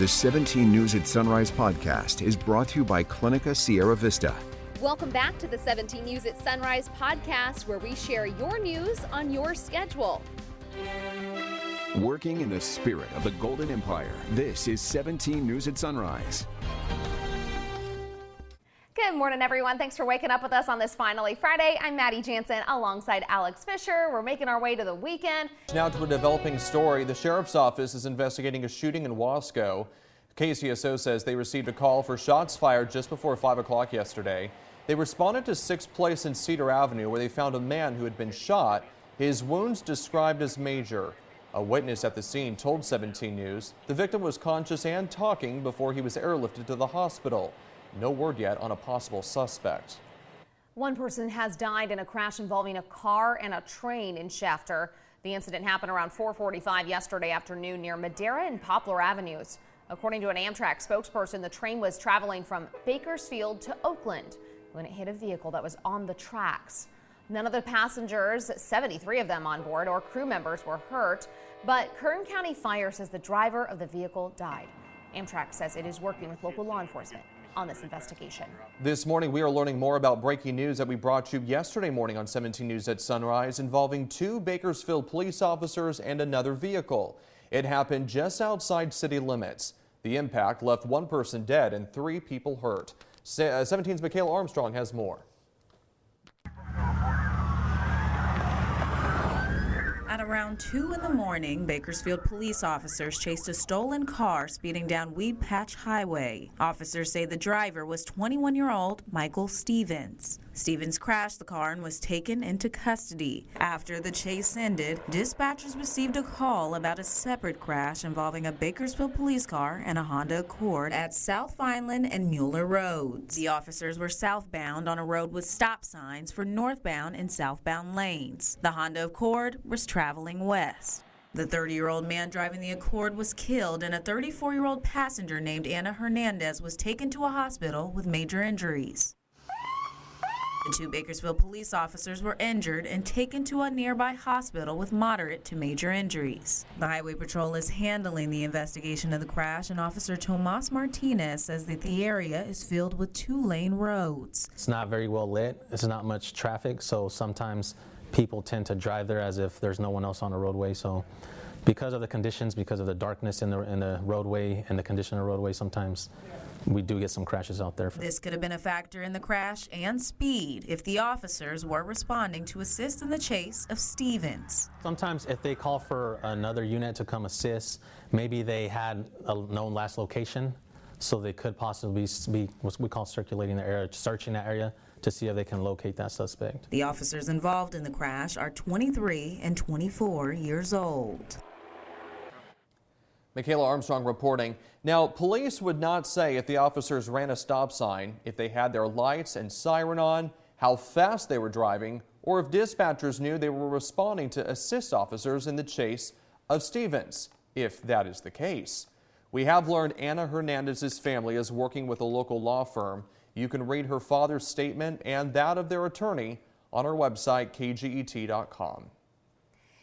The 17 News at Sunrise podcast is brought to you by Clinica Sierra Vista. Welcome back to the 17 News at Sunrise podcast, where we share your news on your schedule. Working in the spirit of the Golden Empire, this is 17 News at Sunrise. Good morning, everyone. Thanks for waking up with us on this Finally Friday. I'm Maddie Jansen alongside Alex Fisher. We're making our way to the weekend. Now to a developing story. The sheriff's office is investigating a shooting in Wasco. KCSO says they received a call for shots fired just before 5 o'clock yesterday. They responded to 6th Place and Cedar Avenue, where they found a man who had been shot, his wounds described as major. A witness at the scene told 17 News the victim was conscious and talking before he was airlifted to the hospital. No word yet on a possible suspect. One person has died in a crash involving a car and a train in Shafter. The incident happened around 4:45 yesterday afternoon near Madera and Poplar Avenues. According to an Amtrak spokesperson, the train was traveling from Bakersfield to Oakland when it hit a vehicle that was on the tracks. None of the passengers, 73 of them on board, or crew members were hurt, but Kern County Fire says the driver of the vehicle died. Amtrak says it is working with local law enforcement on this investigation. This morning, we are learning more about breaking news that we brought you yesterday morning on 17 News at Sunrise involving 2 Bakersfield police officers and another vehicle. It happened just outside city limits. The impact left 1 person dead and 3 people hurt. 17's Michaela Armstrong has more. At around 2 in the morning, Bakersfield police officers chased a stolen car speeding down Weed Patch Highway. Officers say the driver was 21-year-old Michael Stevens. Stevens crashed the car and was taken into custody. After the chase ended, dispatchers received a call about a separate crash involving a Bakersfield police car and a Honda Accord at South Vineland and Mueller Roads. The officers were southbound on a road with stop signs for northbound and southbound lanes. The Honda Accord was traveling west. The 30-year-old man driving the Accord was killed, and a 34-year-old passenger named Ana Hernandez was taken to a hospital with major injuries. The 2 Bakersfield police officers were injured and taken to a nearby hospital with moderate to major injuries. The Highway Patrol is handling the investigation of the crash, and Officer Tomas Martinez says that the area is filled with 2-lane roads. It's not very well lit. There's not much traffic, so sometimes people tend to drive there as if there's no one else on the roadway. So because of the conditions, because of the darkness in the roadway and the condition of the roadway, sometimes we do get some crashes out there. This could have been a factor in the crash and speed if the officers were responding to assist in the chase of Stevens. Sometimes if they call for another unit to come assist, maybe they had a known last location, so they could possibly be what we call circulating the area, searching that area to see if they can locate that suspect. The officers involved in the crash are 23 and 24 years old. Michaela Armstrong reporting. Now, police would not say if the officers ran a stop sign, if they had their lights and siren on, how fast they were driving, or if dispatchers knew they were responding to assist officers in the chase of Stevens, if that is the case. We have learned Ana Hernandez's family is working with a local law firm. You can read her father's statement and that of their attorney on our website, kget.com.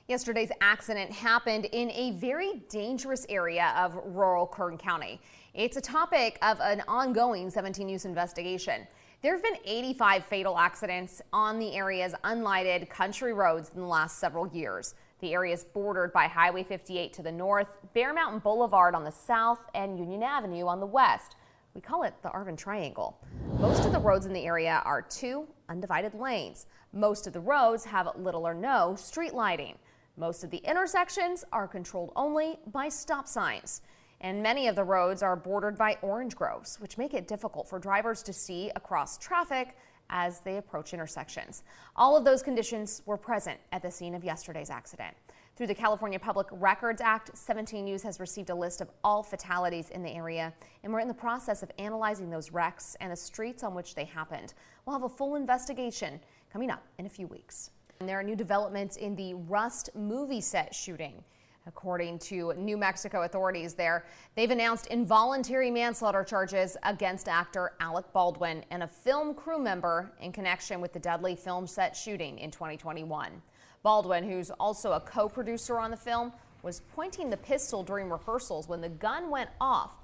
Yesterday's accident happened in a very dangerous area of rural Kern County. It's a topic of an ongoing 17 News investigation. There have been 85 fatal accidents on the area's unlighted country roads in the last several years. The area is bordered by Highway 58 to the north, Bear Mountain Boulevard on the south, and Union Avenue on the west. We call it the Arvin Triangle. Most of the roads in the area are 2 undivided lanes. Most of the roads have little or no street lighting. Most of the intersections are controlled only by stop signs. And many of the roads are bordered by orange groves, which make it difficult for drivers to see across traffic as they approach intersections. All of those conditions were present at the scene of yesterday's accident. Through the California Public Records Act, 17 News has received a list of all fatalities in the area, and we're in the process of analyzing those wrecks and the streets on which they happened. We'll have a full investigation coming up in a few weeks. And there are new developments in the Rust movie set shooting. According to New Mexico authorities there, they've announced involuntary manslaughter charges against actor Alec Baldwin and a film crew member in connection with the deadly film set shooting in 2021. Baldwin, who's also a co-producer on the film, was pointing the pistol during rehearsals when the gun went off.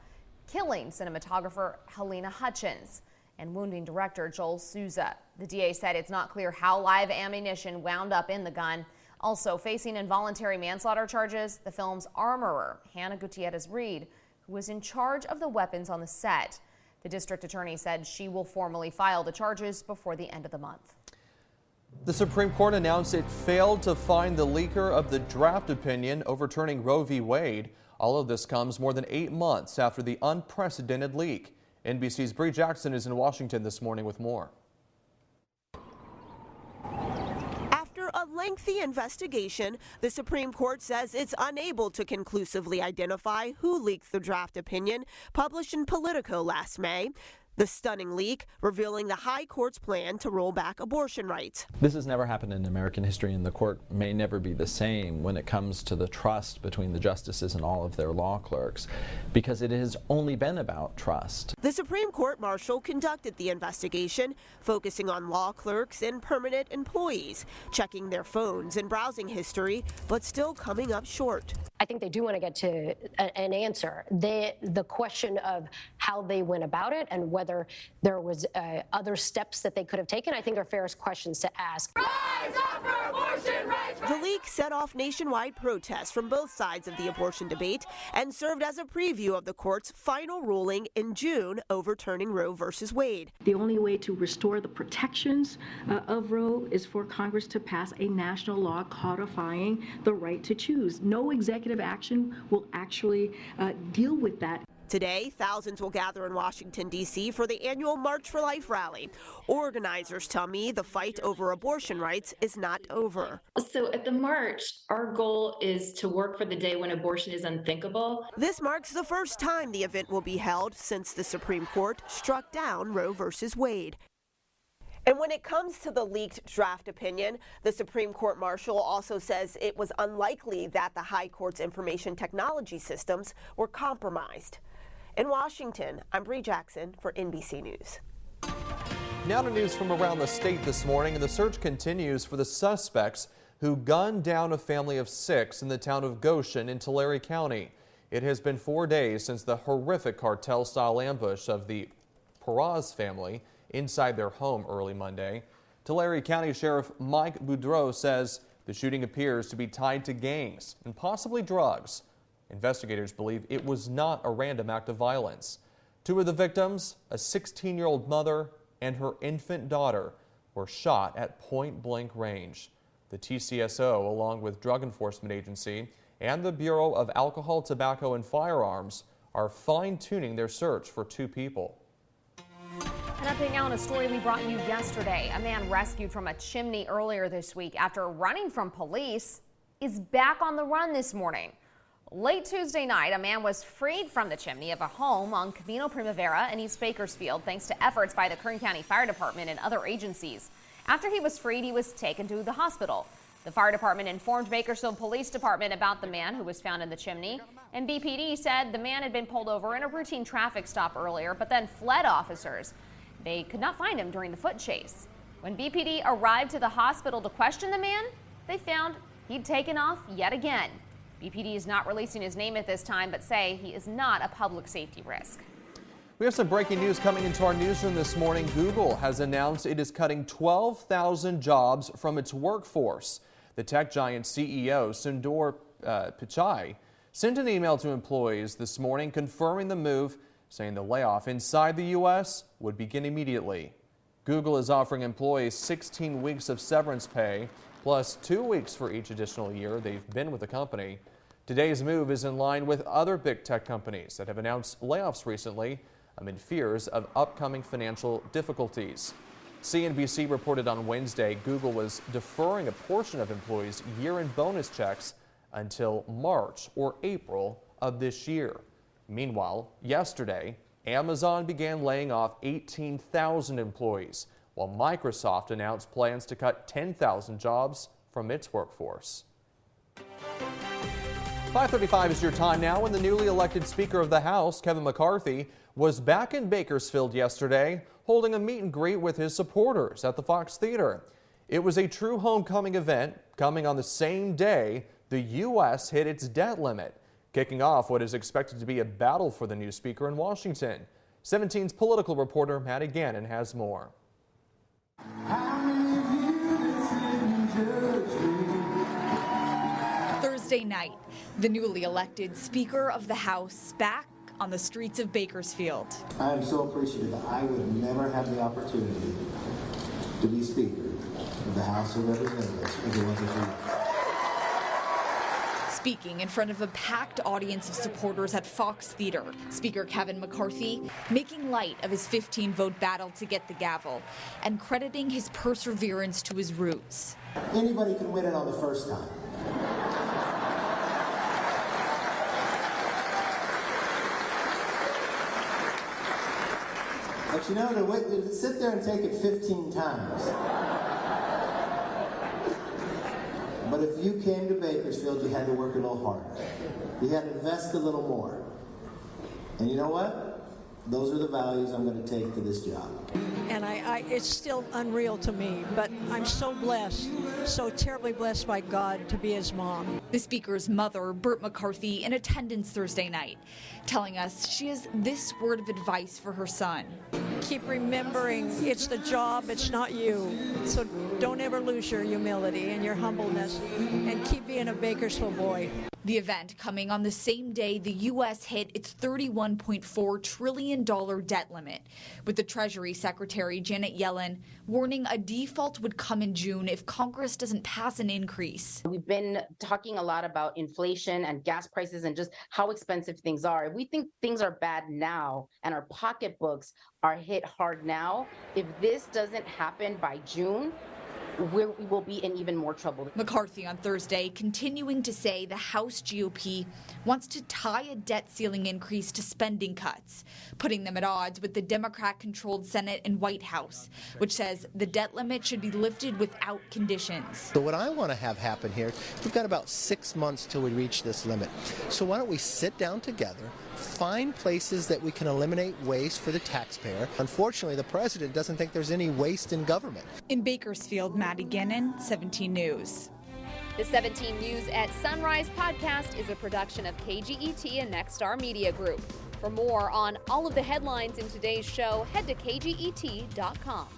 killing cinematographer Helena Hutchins and wounding director Joel Souza. The DA said it's not clear how live ammunition wound up in the gun. Also facing involuntary manslaughter charges, the film's armorer, Hannah Gutierrez-Reed, who was in charge of the weapons on the set. The district attorney said she will formally file the charges before the end of the month. The Supreme Court announced it failed to find the leaker of the draft opinion overturning Roe v. Wade. All of this comes more than 8 months after the unprecedented leak. NBC's Bree Jackson is in Washington this morning with more. After a lengthy investigation, the Supreme Court says it's unable to conclusively identify who leaked the draft opinion published in Politico last May. The stunning leak revealing the High Court's plan to roll back abortion rights. This has never happened in American history, and the court may never be the same when it comes to the trust between the justices and all of their law clerks, because it has only been about trust. The Supreme Court marshal conducted the investigation, focusing on law clerks and permanent employees, checking their phones and browsing history, but still coming up short. I think they do want to get to an answer. The question of how they went about it and whether there was other steps that they could have taken, I think are fair questions to ask. Rise up for abortion rights! The leak set off nationwide protests from both sides of the abortion debate and served as a preview of the court's final ruling in June overturning Roe v. Wade. The only way to restore the protections of Roe is for Congress to pass a national law codifying the right to choose. No executive action will actually deal with that. Today, thousands will gather in Washington, D.C. for the annual March for Life rally. Organizers tell me the fight over abortion rights is not over. So at the march, our goal is to work for the day when abortion is unthinkable. This marks the first time the event will be held since the Supreme Court struck down Roe v. Wade. And when it comes to the leaked draft opinion, the Supreme Court marshal also says it was unlikely that the High Court's information technology systems were compromised. In Washington, I'm Bree Jackson for NBC News. Now to news from around the state this morning, and the search continues for the suspects who gunned down a family of 6 in the town of Goshen in Tulare County. It has been 4 days since the horrific cartel-style ambush of the Perez family inside their home early Monday. Tulare County Sheriff Mike Boudreau says the shooting appears to be tied to gangs and possibly drugs. Investigators believe it was not a random act of violence. 2 of the victims, a 16-year-old mother and her infant daughter, were shot at point-blank range. The TCSO, along with Drug Enforcement Agency and the Bureau of Alcohol, Tobacco, and Firearms, are fine-tuning their search for 2 people. And updating now on a story we brought you yesterday. A man rescued from a chimney earlier this week after running from police is back on the run this morning. Late Tuesday night, a man was freed from the chimney of a home on Camino Primavera in East Bakersfield thanks to efforts by the Kern County Fire Department and other agencies. After he was freed, he was taken to the hospital. The fire department informed Bakersfield Police Department about the man who was found in the chimney, and BPD said the man had been pulled over in a routine traffic stop earlier, but then fled officers. They could not find him during the foot chase. When BPD arrived to the hospital to question the man, they found he'd taken off yet again. BPD is not releasing his name at this time, but say he is not a public safety risk. We have some breaking news coming into our newsroom this morning. Google has announced it is cutting 12,000 jobs from its workforce. The tech giant CEO, Sundar Pichai, sent an email to employees this morning confirming the move, saying the layoff inside the U.S. would begin immediately. Google is offering employees 16 weeks of severance pay, plus 2 weeks for each additional year they've been with the company. Today's move is in line with other big tech companies that have announced layoffs recently amid fears of upcoming financial difficulties. CNBC reported on Wednesday Google was deferring a portion of employees' year-end bonus checks until March or April of this year. Meanwhile, yesterday, Amazon began laying off 18,000 employees, while Microsoft announced plans to cut 10,000 jobs from its workforce. 5:35 is your time now, when the newly elected Speaker of the House, Kevin McCarthy, was back in Bakersfield yesterday, holding a meet and greet with his supporters at the Fox Theater. It was a true homecoming event, coming on the same day the U.S. hit its debt limit. Kicking off what is expected to be a battle for the new speaker in Washington. 17's political reporter Maddie Gannon has more. Thursday night, the newly elected Speaker of the House back on the streets of Bakersfield. I am so appreciative that I would never have the opportunity to be Speaker of the House of Representatives if it wasn't for you. Speaking in front of a packed audience of supporters at Fox Theater, Speaker Kevin McCarthy making light of his 15-vote battle to get the gavel and crediting his perseverance to his roots. Anybody can win it on the first time. But you know, to sit there and take it 15 times. But if you came to Bakersfield, you had to work a little harder. You had to invest a little more. And you know what? Those are the values I'm going to take to this job. And it's still unreal to me, but I'm so blessed, so terribly blessed by God to be his mom. The Speaker's mother, Burt McCarthy, in attendance Thursday night, telling us she has this word of advice for her son. Keep remembering it's the job, it's not you. So don't ever lose your humility and your humbleness, and keep being a Bakersfield boy. The event coming on the same day the U.S. hit its $31.4 trillion debt limit, with the Treasury Secretary Janet Yellen warning a default would come in June if Congress doesn't pass an increase. We've been talking a lot about inflation and gas prices and just how expensive things are. If we think things are bad now and our pocketbooks are hit hard now, if this doesn't happen by June, we will be in even more trouble. McCarthy on Thursday continuing to say the House GOP wants to tie a debt ceiling increase to spending cuts, putting them at odds with the Democrat-controlled Senate and White House, which says the debt limit should be lifted without conditions. So what I want to have happen here, we've got about 6 months till we reach this limit. So why don't we sit down together, find places that we can eliminate waste for the taxpayer. Unfortunately, the president doesn't think there's any waste in government. In Bakersfield, Maddie Gannon, 17 News. The 17 News at Sunrise podcast is a production of KGET and Nexstar Media Group. For more on all of the headlines in today's show, head to kget.com.